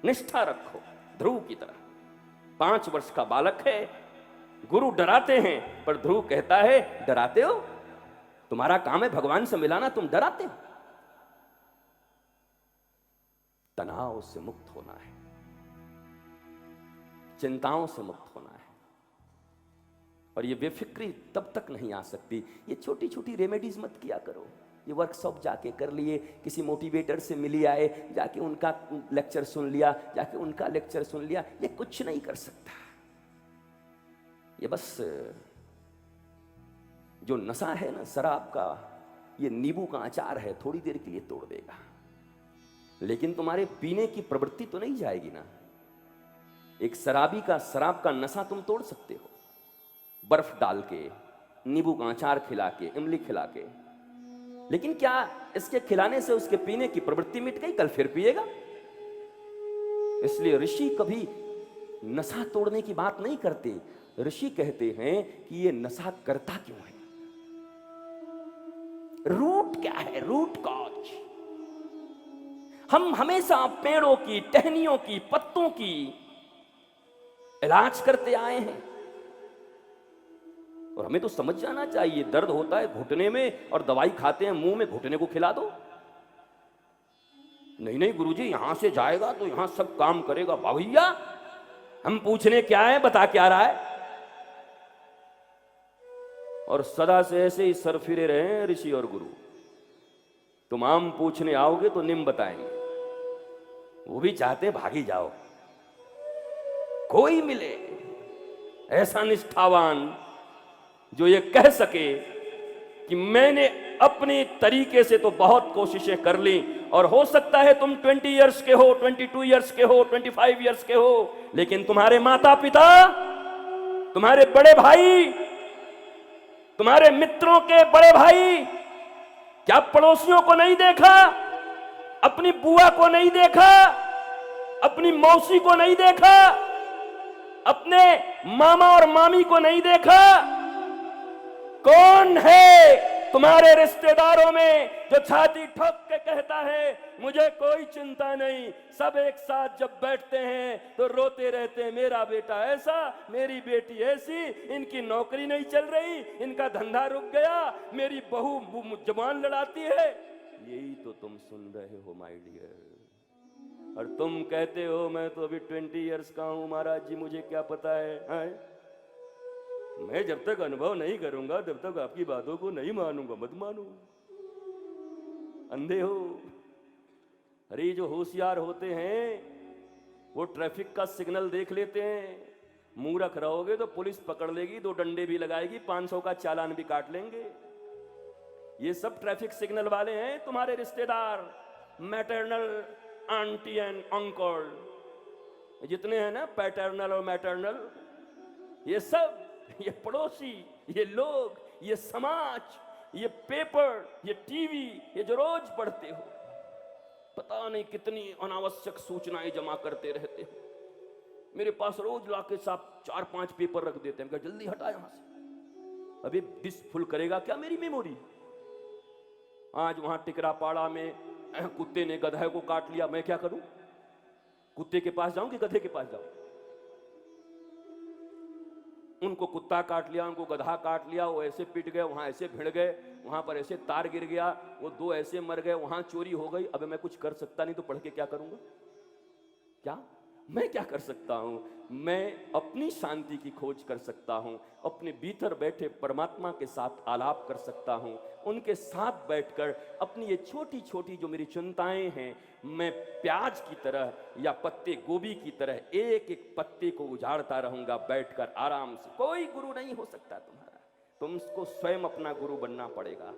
निष्ठा रखो ध्रुव की तरह। 5 वर्ष का बालक है, गुरु डराते हैं, पर ध्रुव कहता है डराते हो? तुम्हारा काम है भगवान से मिलाना, तुम डराते हो? तनाव से मुक्त होना है, चिंताओं से मुक्त होना है, और ये बेफिक्री तब तक नहीं आ सकती। ये छोटी छोटी रेमेडीज मत किया करो। ये वर्कशॉप जाके कर लिए, किसी मोटिवेटर से मिली आए, जाके उनका लेक्चर सुन लिया, जाके उनका लेक्चर सुन लिया, ये कुछ नहीं कर सकता। ये बस जो नशा है ना शराब का, ये नींबू का अचार है, थोड़ी देर के लिए तोड़ देगा, लेकिन तुम्हारे पीने की प्रवृत्ति तो नहीं जाएगी ना। एक शराबी का शराब का नशा तुम तोड़ सकते हो, बर्फ डाल के, नींबू का अचार खिला के, इमली खिला के, लेकिन क्या इसके खिलाने से उसके पीने की प्रवृत्ति मिट गई? कल फिर पिएगा। इसलिए ऋषि कभी नशा तोड़ने की बात नहीं करते। ऋषि कहते हैं कि ये नशा करता क्यों है, रूट क्या है, रूट कॉज। हम हमेशा पेड़ों की, टहनियों की, पत्तों की इलाज करते आए हैं, और हमें तो समझ जाना चाहिए। दर्द होता है घुटने में और दवाई खाते हैं मुंह में, घुटने को खिला दो। नहीं नहीं गुरुजी, यहां से जाएगा तो यहां सब काम करेगा। वाह भैया, हम पूछने क्या है, बता क्या रहा है? और सदा से ऐसे ही सर फिरे रहे हैं ऋषि और गुरु। तुम आम पूछने आओगे तो निम बताएंगे, वो भी चाहते हैं भागी जाओ। कोई मिले ऐसा निष्ठावान जो ये कह सके कि मैंने अपने तरीके से तो बहुत कोशिशें कर ली, और हो सकता है तुम 20 इयर्स के हो, 22 इयर्स के हो, 25 इयर्स के हो, लेकिन तुम्हारे माता पिता, तुम्हारे बड़े भाई, तुम्हारे मित्रों के बड़े भाई, क्या पड़ोसियों को नहीं देखा? अपनी बुआ को नहीं देखा? अपनी मौसी को नहीं देखा? अपने मामा और मामी को नहीं देखा? कौन है तुम्हारे रिश्तेदारों में जो छाती ठोक के कहता है मुझे कोई चिंता नहीं? सब एक साथ जब बैठते हैं तो रोते रहते हैं, मेरा बेटा ऐसा, मेरी बेटी ऐसी, इनकी नौकरी नहीं चल रही, इनका धंधा रुक गया, मेरी बहू जबान लड़ाती है। यही तो तुम सुन रहे हो माय डियर। और तुम कहते हो मैं तो अभी 20 इयर्स का हूं महाराज जी, मुझे क्या पता है? मैं जब तक अनुभव नहीं करूंगा तब तक आपकी बातों को नहीं मानूंगा। मत मानो, अंधे हो। अरे जो होशियार होते हैं वो ट्रैफिक का सिग्नल देख लेते हैं। मूर्ख रहोगे तो पुलिस पकड़ लेगी, 2 डंडे भी लगाएगी, 500 का चालान भी काट लेंगे। ये सब ट्रैफिक सिग्नल वाले हैं तुम्हारे रिश्तेदार, मैटरनल आंटी एंड अंकल, जितने हैं ना, पैटर्नल और मैटरनल, ये सब, ये पड़ोसी, ये लोग, ये समाज, ये पेपर, ये टीवी, ये जो रोज पढ़ते हो, पता नहीं कितनी अनावश्यक सूचनाएं जमा करते रहते हो। मेरे पास रोज लाके साहब 4-5 पेपर रख देते हैं, जल्दी हटा यहां से, अभी डिस्क फुल करेगा क्या मेरी मेमोरी? आज वहां टिकरापाड़ा में कुत्ते ने गधा को काट लिया, मैं क्या करूं? कुत्ते के पास जाऊं कि गधे के पास जाऊं? उनको कुत्ता काट लिया, उनको गधा काट लिया, वो ऐसे पिट गए, वहां ऐसे भिड़ गए, वहां पर ऐसे तार गिर गया, वो 2 ऐसे मर गए, वहां चोरी हो गई। अब मैं कुछ कर सकता नहीं, तो पढ़ के क्या करूंगा? क्या मैं क्या कर सकता हूं? मैं अपनी शांति की खोज कर सकता हूं, अपने भीतर बैठे परमात्मा के साथ आलाप कर सकता हूं, उनके साथ बैठकर अपनी ये छोटी छोटी जो मेरी चिंताएं हैं, मैं प्याज की तरह या पत्ते गोभी की तरह एक एक पत्ते को उजाड़ता रहूंगा बैठकर आराम से। कोई गुरु नहीं हो सकता तुम्हारा, तुमको स्वयं अपना गुरु बनना पड़ेगा।